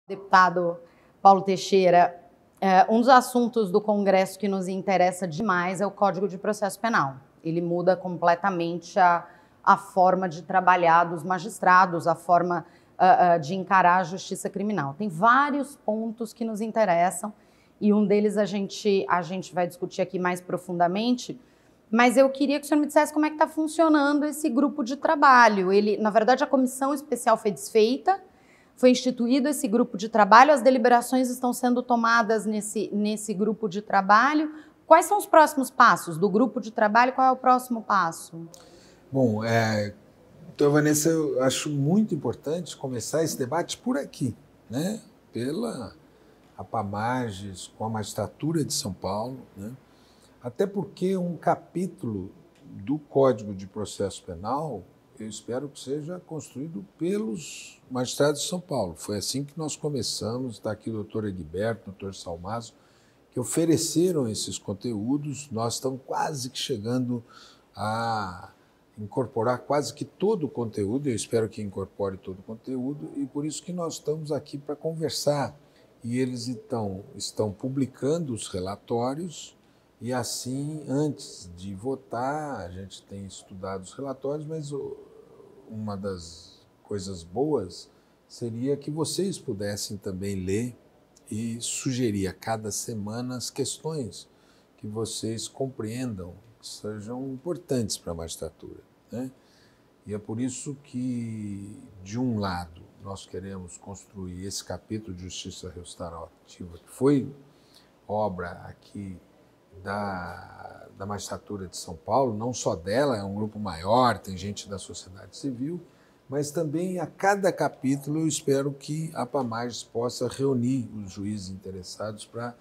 Deputado Paulo Teixeira, um dos assuntos do Congresso que nos interessa demais é o Código de Processo Penal. Ele muda completamente a forma de trabalhar dos magistrados, a forma de encarar a justiça criminal. Tem vários pontos que nos interessam e um deles a gente vai discutir aqui mais profundamente, mas eu queria que o senhor me dissesse como é que está funcionando esse grupo de trabalho. Na verdade, a comissão especial foi desfeita, foi instituído esse grupo de trabalho, as deliberações estão sendo tomadas nesse grupo de trabalho. Quais são os próximos passos do grupo de trabalho? Qual é o próximo passo? Bom, então, Vanessa, eu acho muito importante começar esse debate por aqui, né? Pela APAMAGES, com a magistratura de São Paulo, né? Até porque um capítulo do Código de Processo Penal, eu espero que seja construído pelos magistrados de São Paulo. Foi assim que nós começamos, está aqui o doutor Egberto, o doutor Salmazo, que ofereceram esses conteúdos. Nós estamos quase que chegando a incorporar quase que todo o conteúdo, eu espero que incorpore todo o conteúdo, e por isso que nós estamos aqui para conversar. E eles então estão publicando os relatórios, e assim, antes de votar, a gente tem estudado os relatórios, mas uma das coisas boas seria que vocês pudessem também ler e sugerir a cada semana as questões que vocês compreendam, que sejam importantes para a magistratura, né? E é por isso que, de um lado, nós queremos construir esse capítulo de justiça restaurativa, que foi obra aqui da magistratura de São Paulo, não só dela, é um grupo maior, tem gente da sociedade civil, mas também a cada capítulo eu espero que a APAMAGES possa reunir os juízes interessados para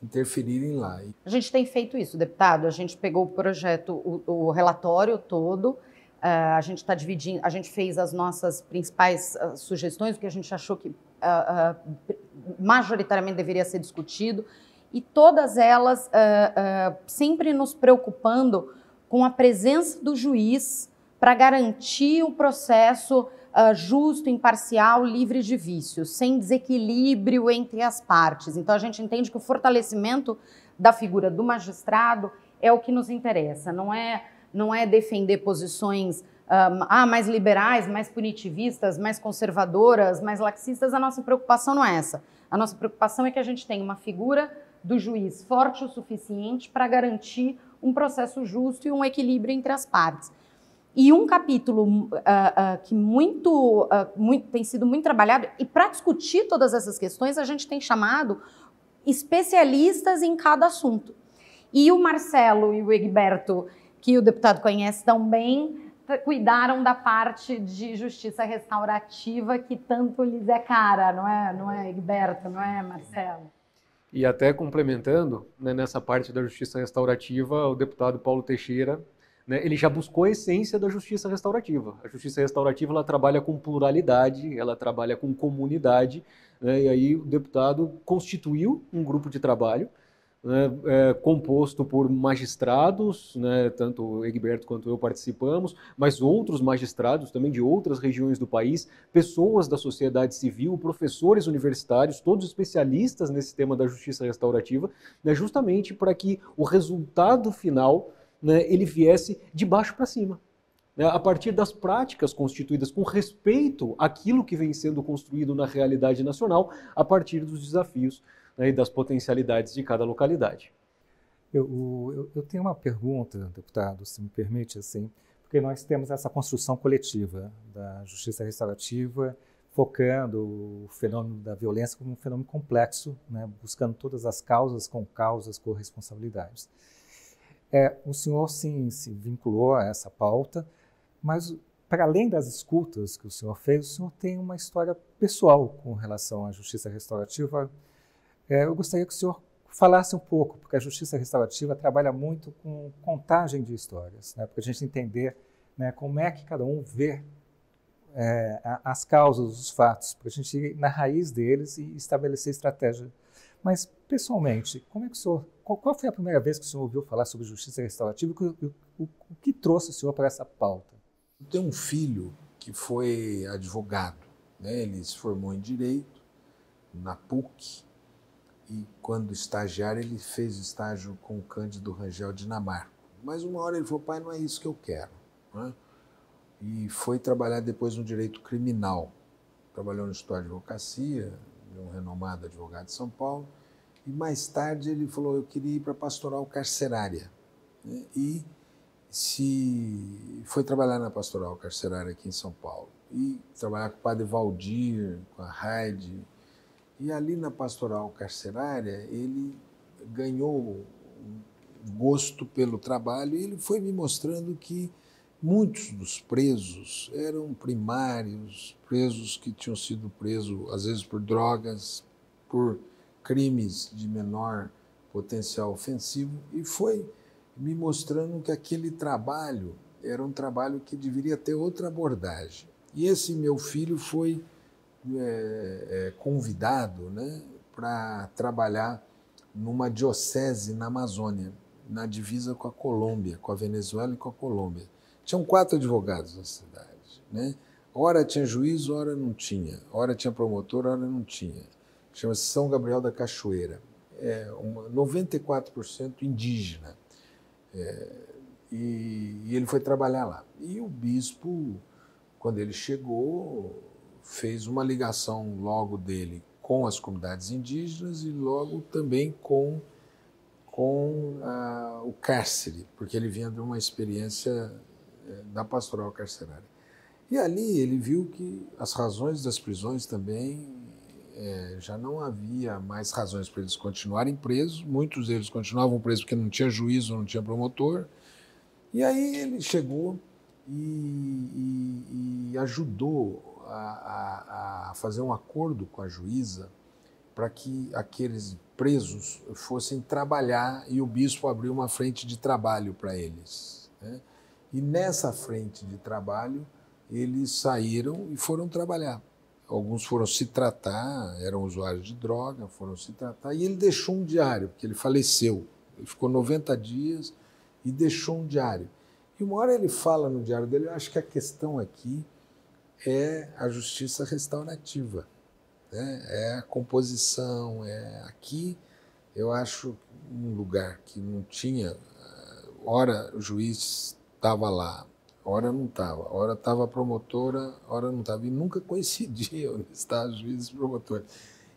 interferirem lá. A gente tem feito isso, deputado, a gente pegou o projeto, o relatório todo, a gente está dividindo, a gente fez as nossas principais sugestões, o que a gente achou que majoritariamente deveria ser discutido, e todas elas sempre nos preocupando com a presença do juiz para garantir o processo justo, imparcial, livre de vícios, sem desequilíbrio entre as partes. Então, a gente entende que o fortalecimento da figura do magistrado é o que nos interessa, não é defender posições mais liberais, mais punitivistas, mais conservadoras, mais laxistas. A nossa preocupação não é essa. A nossa preocupação é que a gente tenha uma figura do juiz forte o suficiente para garantir um processo justo e um equilíbrio entre as partes. E um capítulo que tem sido muito trabalhado, e para discutir todas essas questões, a gente tem chamado especialistas em cada assunto. E o Marcelo e o Egberto, que o deputado conhece tão bem, cuidaram da parte de justiça restaurativa que tanto lhes é cara, não é Egberto, não é, Marcelo? E até complementando, né, nessa parte da justiça restaurativa, o deputado Paulo Teixeira, né, ele já buscou a essência da justiça restaurativa. A justiça restaurativa ela trabalha com pluralidade, ela trabalha com comunidade, né, e aí o deputado constituiu um grupo de trabalho, né, composto por magistrados, né, tanto o Egberto quanto eu participamos, mas outros magistrados também de outras regiões do país, pessoas da sociedade civil, professores universitários, todos especialistas nesse tema da justiça restaurativa, né, justamente para que o resultado final, né, ele viesse de baixo para cima, né, a partir das práticas constituídas com respeito àquilo que vem sendo construído na realidade nacional, a partir dos desafios, né, e das potencialidades de cada localidade. Eu tenho uma pergunta, deputado, se me permite, assim, porque nós temos essa construção coletiva da justiça restaurativa, focando o fenômeno da violência como um fenômeno complexo, né, buscando todas as causas, corresponsabilidades. O senhor sim se vinculou a essa pauta, mas para além das escutas que o senhor fez, o senhor tem uma história pessoal com relação à justiça restaurativa. Eu gostaria que o senhor falasse um pouco, porque a justiça restaurativa trabalha muito com contagem de histórias, né, para a gente entender, né, como é que cada um vê as causas, os fatos, para a gente ir na raiz deles e estabelecer estratégia. Mas, pessoalmente, como é que o senhor, qual foi a primeira vez que o senhor ouviu falar sobre justiça restaurativa e o que trouxe o senhor para essa pauta? Eu tenho um filho que foi advogado, né? Ele se formou em Direito, na PUC, e quando estagiário ele fez estágio com o Cândido Rangel Dinamarco. Mas uma hora ele falou, pai, não é isso que eu quero, né? E foi trabalhar depois no direito criminal. Trabalhou no escritório de advocacia, de um renomado advogado de São Paulo, e mais tarde ele falou, eu queria ir para a pastoral carcerária, né? E foi trabalhar na pastoral carcerária aqui em São Paulo, e trabalhar com o padre Valdir, com a Heide. E ali na pastoral carcerária ele ganhou gosto pelo trabalho e ele foi me mostrando que muitos dos presos eram primários, presos que tinham sido presos às vezes por drogas, por crimes de menor potencial ofensivo, e foi me mostrando que aquele trabalho era um trabalho que deveria ter outra abordagem. E esse meu filho foi convidado, né, para trabalhar numa diocese na Amazônia, na divisa com a Colômbia, com a Venezuela e com a Colômbia. Tinham 4 advogados na cidade, né? Ora tinha juiz, ora não tinha. Ora tinha promotor, ora não tinha. Chama-se São Gabriel da Cachoeira. 94% indígena. E ele foi trabalhar lá. E o bispo, quando ele chegou, fez uma ligação logo dele com as comunidades indígenas e logo também com o cárcere, porque ele vinha de uma experiência da pastoral carcerária. E ali ele viu que as razões das prisões também, já não havia mais razões para eles continuarem presos, muitos deles continuavam presos porque não tinha juiz ou não tinha promotor. E aí ele chegou e ajudou a fazer um acordo com a juíza para que aqueles presos fossem trabalhar, e o bispo abriu uma frente de trabalho para eles, né? E nessa frente de trabalho eles saíram e foram trabalhar. Alguns foram se tratar, eram usuários de droga, foram se tratar, e ele deixou um diário, porque ele faleceu. Ele ficou 90 dias e deixou um diário. E uma hora ele fala no diário dele, eu acho que a questão aqui é a justiça restaurativa, né? É a composição, aqui eu acho um lugar que não tinha, ora o juiz estava lá, ora não estava, ora estava a promotora, ora não estava, e nunca coincidia onde estavam juízes e promotores.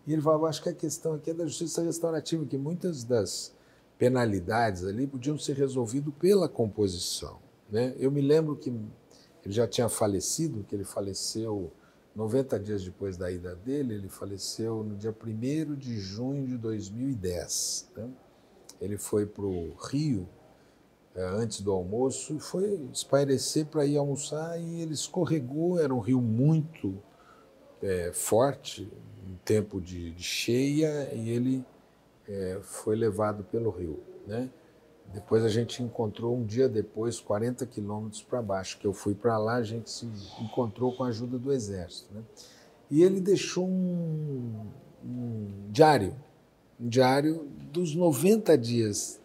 E ele falava, acho que a questão aqui é da justiça restaurativa, que muitas das penalidades ali podiam ser resolvidas pela composição, né? Eu me lembro que ele já tinha falecido, que ele faleceu 90 dias depois da ida dele, ele faleceu no dia 1º de junho de 2010. Né? Ele foi para o Rio, antes do almoço, e foi espairecer para ir almoçar, e ele escorregou, era um rio muito forte, em tempo de cheia, e ele foi levado pelo rio, né? Depois a gente encontrou, um dia depois, 40 quilômetros para baixo, que eu fui para lá, a gente se encontrou com a ajuda do Exército, né? E ele deixou um diário dos 90 dias,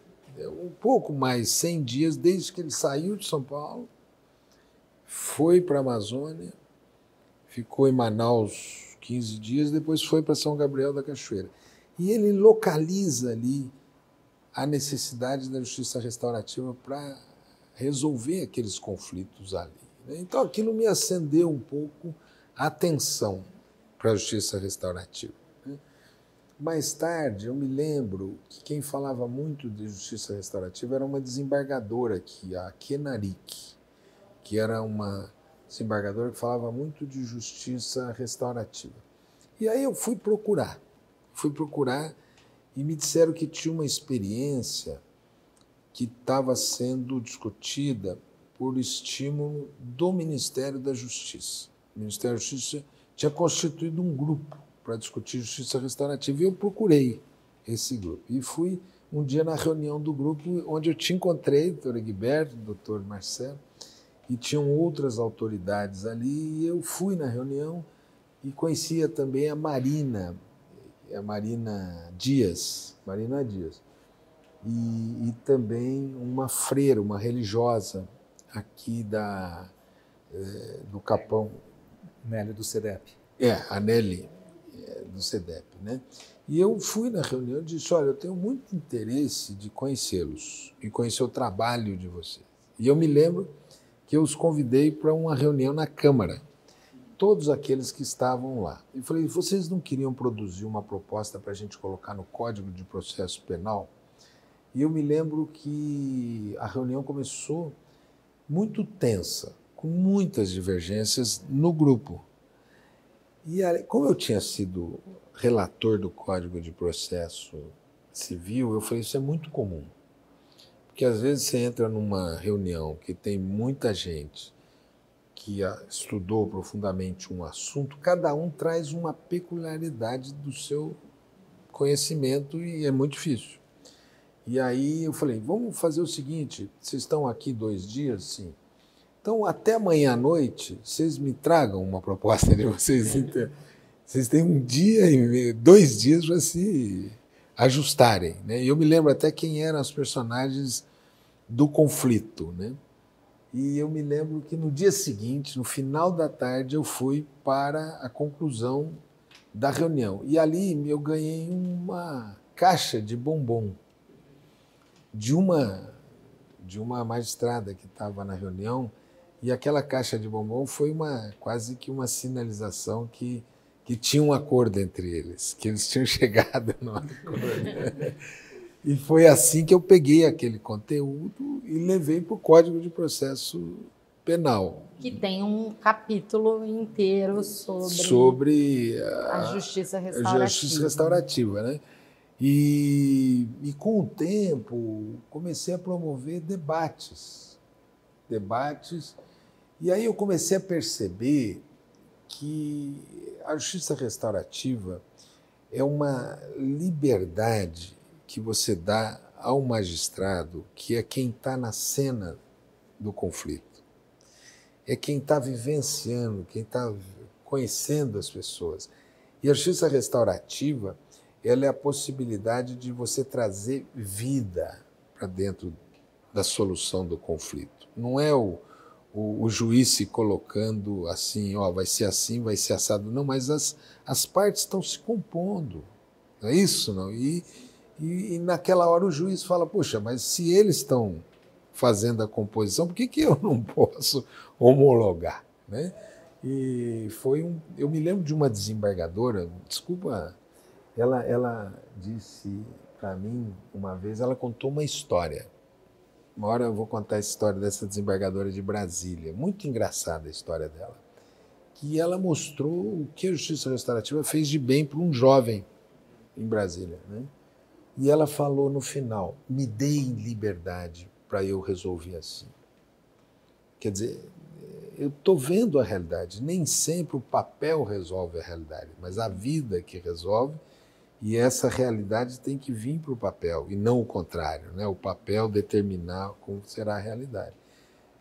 um pouco mais, 100 dias, desde que ele saiu de São Paulo, foi para a Amazônia, ficou em Manaus 15 dias, depois foi para São Gabriel da Cachoeira. E ele localiza ali a necessidade da justiça restaurativa para resolver aqueles conflitos ali, né? Então aquilo me acendeu um pouco a atenção para a justiça restaurativa, né? Mais tarde eu me lembro que quem falava muito de justiça restaurativa era uma desembargadora aqui, a Kenaric, que era uma desembargadora que falava muito de justiça restaurativa. E aí eu fui procurar e me disseram que tinha uma experiência que estava sendo discutida por estímulo do Ministério da Justiça. O Ministério da Justiça tinha constituído um grupo para discutir justiça restaurativa, e eu procurei esse grupo. E fui um dia na reunião do grupo, onde eu te encontrei, doutor Egberto, doutor Marcelo, e tinham outras autoridades ali, e eu fui na reunião e conhecia também a Marina Dias, e também uma freira, uma religiosa aqui do Capão. Nelly do CEDEP. A Nelly do CEDEP, né? E eu fui na reunião e disse, olha, eu tenho muito interesse de conhecê-los e conhecer o trabalho de vocês. E eu me lembro que eu os convidei para uma reunião na Câmara, todos aqueles que estavam lá. E falei, vocês não queriam produzir uma proposta para a gente colocar no Código de Processo Penal? E eu me lembro que a reunião começou muito tensa, com muitas divergências no grupo. E como eu tinha sido relator do Código de Processo Civil, eu falei, isso é muito comum. Porque às vezes você entra numa reunião que tem muita gente que estudou profundamente um assunto, cada um traz uma peculiaridade do seu conhecimento e é muito difícil. E aí eu falei, vamos fazer o seguinte, vocês estão aqui 2 dias? Sim. Então, até amanhã à noite, vocês me tragam uma proposta de vocês. Vocês têm 1 dia e 2 dias para se ajustarem, né? E eu me lembro até quem eram os personagens do conflito, né? E eu me lembro que no dia seguinte, no final da tarde, eu fui para a conclusão da reunião. E ali eu ganhei uma caixa de bombom de uma magistrada que estava na reunião. E aquela caixa de bombom foi quase que uma sinalização que tinha um acordo entre eles, que eles tinham chegado no acordo. E foi assim que eu peguei aquele conteúdo e levei para o Código de Processo Penal. Que tem um capítulo inteiro sobre a justiça restaurativa. A justiça restaurativa, né? E com o tempo comecei a promover debates. E aí eu comecei a perceber que a justiça restaurativa é uma liberdade que você dá ao magistrado, que é quem está na cena do conflito. É quem está vivenciando, quem está conhecendo as pessoas. E a justiça restaurativa, ela é a possibilidade de você trazer vida para dentro da solução do conflito. Não é o juiz se colocando assim, ó, vai ser assim, vai ser assado. Não, mas as partes estão se compondo. Não é isso, não? E naquela hora o juiz fala, poxa, mas se eles estão fazendo a composição, por que eu não posso homologar, né? E eu me lembro de uma desembargadora, desculpa, ela disse para mim uma vez, ela contou uma história. Uma hora eu vou contar a história dessa desembargadora de Brasília, muito engraçada a história dela, que ela mostrou o que a justiça restaurativa fez de bem para um jovem em Brasília, né? E ela falou no final, me deem liberdade para eu resolver assim. Quer dizer, eu estou vendo a realidade, nem sempre o papel resolve a realidade, mas a vida que resolve, e essa realidade tem que vir para o papel, e não o contrário, né? O papel determinar como será a realidade.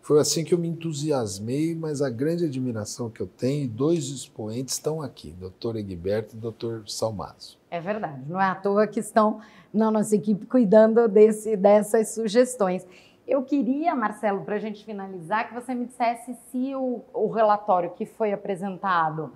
Foi assim que eu me entusiasmei, mas a grande admiração que eu tenho, e 2 expoentes estão aqui, Dr. Egberto e Dr. Salmazo. É verdade, não é à toa que estão na nossa equipe cuidando dessas sugestões. Eu queria, Marcelo, para a gente finalizar, que você me dissesse se o relatório que foi apresentado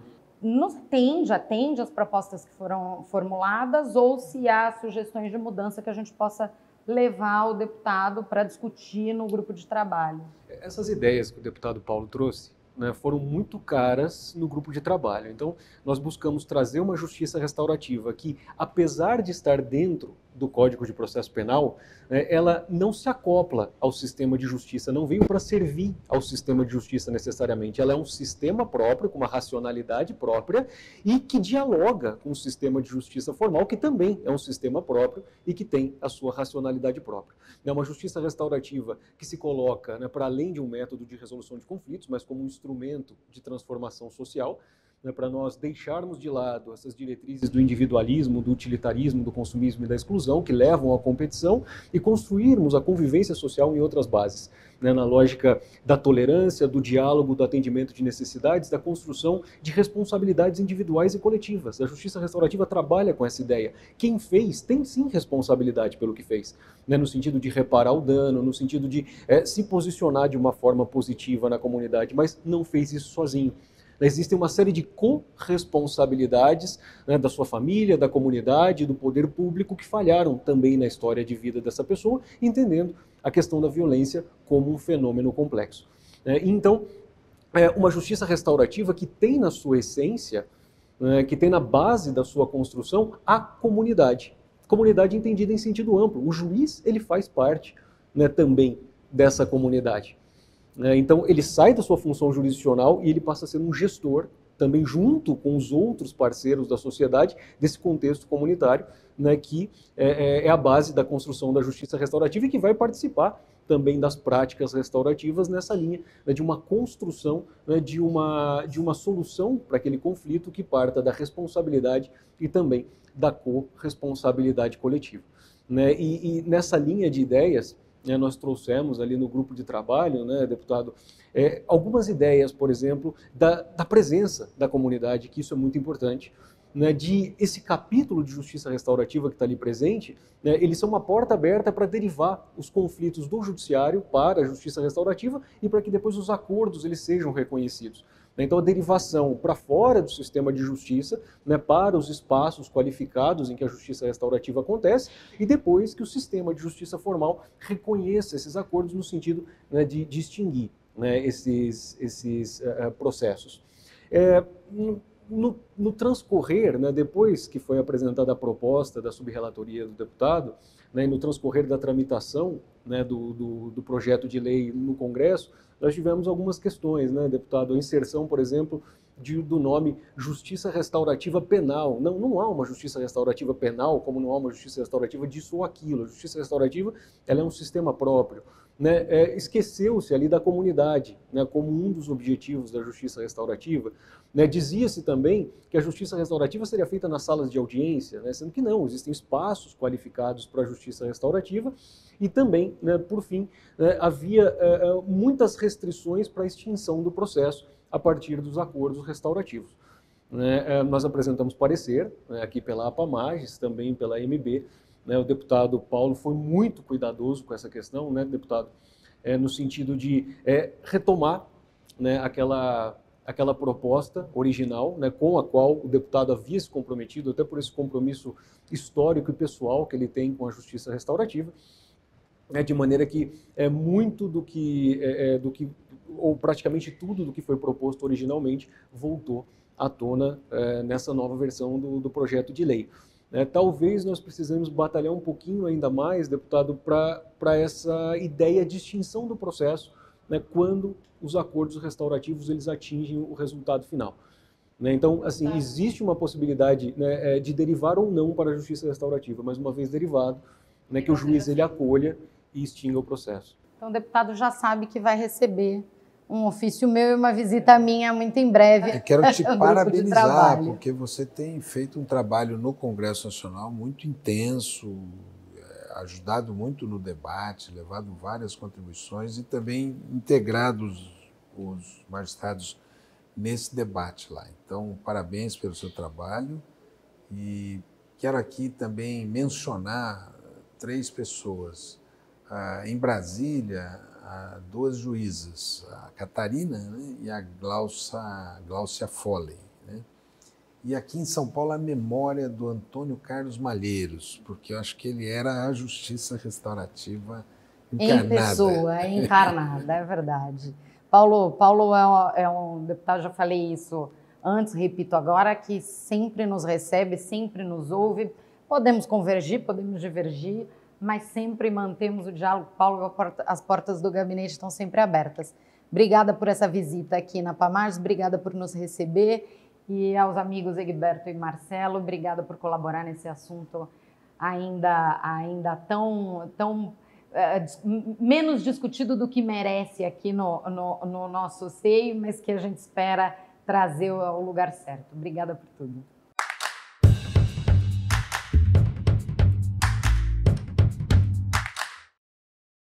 atende às propostas que foram formuladas ou se há sugestões de mudança que a gente possa levar o deputado para discutir no grupo de trabalho. Essas ideias que o deputado Paulo trouxe, né, foram muito caras no grupo de trabalho. Então, nós buscamos trazer uma justiça restaurativa que, apesar de estar dentro do Código de Processo Penal, ela não se acopla ao sistema de justiça, não veio para servir ao sistema de justiça necessariamente. Ela é um sistema próprio, com uma racionalidade própria e que dialoga com o sistema de justiça formal, que também é um sistema próprio e que tem a sua racionalidade própria. É uma justiça restaurativa que se coloca, né, para além de um método de resolução de conflitos, mas como um instrumento de transformação social, né, para nós deixarmos de lado essas diretrizes do individualismo, do utilitarismo, do consumismo e da exclusão que levam à competição e construirmos a convivência social em outras bases, né, na lógica da tolerância, do diálogo, do atendimento de necessidades, da construção de responsabilidades individuais e coletivas. A justiça restaurativa trabalha com essa ideia. Quem fez tem sim responsabilidade pelo que fez, né, no sentido de reparar o dano, no sentido de se posicionar de uma forma positiva na comunidade, mas não fez isso sozinho. Existem uma série de corresponsabilidades, né, da sua família, da comunidade, do poder público que falharam também na história de vida dessa pessoa, entendendo a questão da violência como um fenômeno complexo. Então, uma justiça restaurativa que tem na sua essência, que tem na base da sua construção a comunidade. Comunidade entendida em sentido amplo. O juiz, ele faz parte, né, também dessa comunidade. Então, ele sai da sua função jurisdicional e ele passa a ser um gestor, também junto com os outros parceiros da sociedade, desse contexto comunitário, né, que é a base da construção da justiça restaurativa e que vai participar também das práticas restaurativas nessa linha, né, de uma construção, né, de uma solução para aquele conflito que parta da responsabilidade e também da corresponsabilidade coletiva. Né? E nessa linha de ideias, né, nós trouxemos ali no grupo de trabalho, né, deputado, algumas ideias, por exemplo, da presença da comunidade, que isso é muito importante, né, de esse capítulo de justiça restaurativa que está ali presente, né, eles são uma porta aberta para derivar os conflitos do judiciário para a justiça restaurativa e para que depois os acordos eles sejam reconhecidos. Então, a derivação para fora do sistema de justiça, né, para os espaços qualificados em que a justiça restaurativa acontece, e depois que o sistema de justiça formal reconheça esses acordos no sentido, né, de distinguir, né, esses processos. No transcorrer, né, depois que foi apresentada a proposta da subrelatoria do deputado, né, e no transcorrer da tramitação, né, do projeto de lei no Congresso, nós tivemos algumas questões, né, deputado? A inserção, por exemplo, do nome Justiça Restaurativa Penal. Não há uma Justiça Restaurativa Penal, como não há uma Justiça Restaurativa disso ou aquilo. A Justiça Restaurativa ela é um sistema próprio. Né? Esqueceu-se ali da comunidade, né, como um dos objetivos da Justiça Restaurativa. Né? Dizia-se também que a Justiça Restaurativa seria feita nas salas de audiência, né? Sendo que não, existem espaços qualificados para a Justiça Restaurativa e também, né, por fim, né, havia muitas restrições para a extinção do processo a partir dos acordos restaurativos. Nós apresentamos parecer, né, aqui pela APAMAGES, também pela MB, né, o deputado Paulo foi muito cuidadoso com essa questão, né, deputado, no sentido de retomar, né, aquela proposta original, né, com a qual o deputado havia se comprometido, até por esse compromisso histórico e pessoal que ele tem com a justiça restaurativa, de maneira que muito do que, ou praticamente tudo do que foi proposto originalmente, voltou à tona nessa nova versão do projeto de lei. Talvez nós precisemos batalhar um pouquinho ainda mais, deputado, para essa ideia de extinção do processo, né, quando os acordos restaurativos eles atingem o resultado final. Então, assim, existe uma possibilidade, né, de derivar ou não para a justiça restaurativa, mas uma vez derivado, né, que o juiz ele acolha e extinga o processo. Então, o deputado já sabe que vai receber um ofício meu e uma visita minha muito em breve. Eu quero te parabenizar, porque você tem feito um trabalho no Congresso Nacional muito intenso, ajudado muito no debate, levado várias contribuições e também integrado os magistrados nesse debate lá. Então, parabéns pelo seu trabalho e quero aqui também mencionar 3 pessoas. Em Brasília, 2 juízas, a Catarina, né, e a Gláucia Foley. Né? E aqui em São Paulo, a memória do Antônio Carlos Malheiros, porque eu acho que ele era a justiça restaurativa encarnada. Em pessoa, encarnada, é verdade. Paulo é um deputado, já falei isso antes, repito agora, que sempre nos recebe, sempre nos ouve. Podemos convergir, podemos divergir, mas sempre mantemos o diálogo. Paulo, as portas do gabinete estão sempre abertas. Obrigada por essa visita aqui na APAMAGES, obrigada por nos receber. E aos amigos Egberto e Marcelo, obrigada por colaborar nesse assunto ainda tão menos discutido do que merece aqui no nosso seio, mas que a gente espera trazer ao lugar certo. Obrigada por tudo.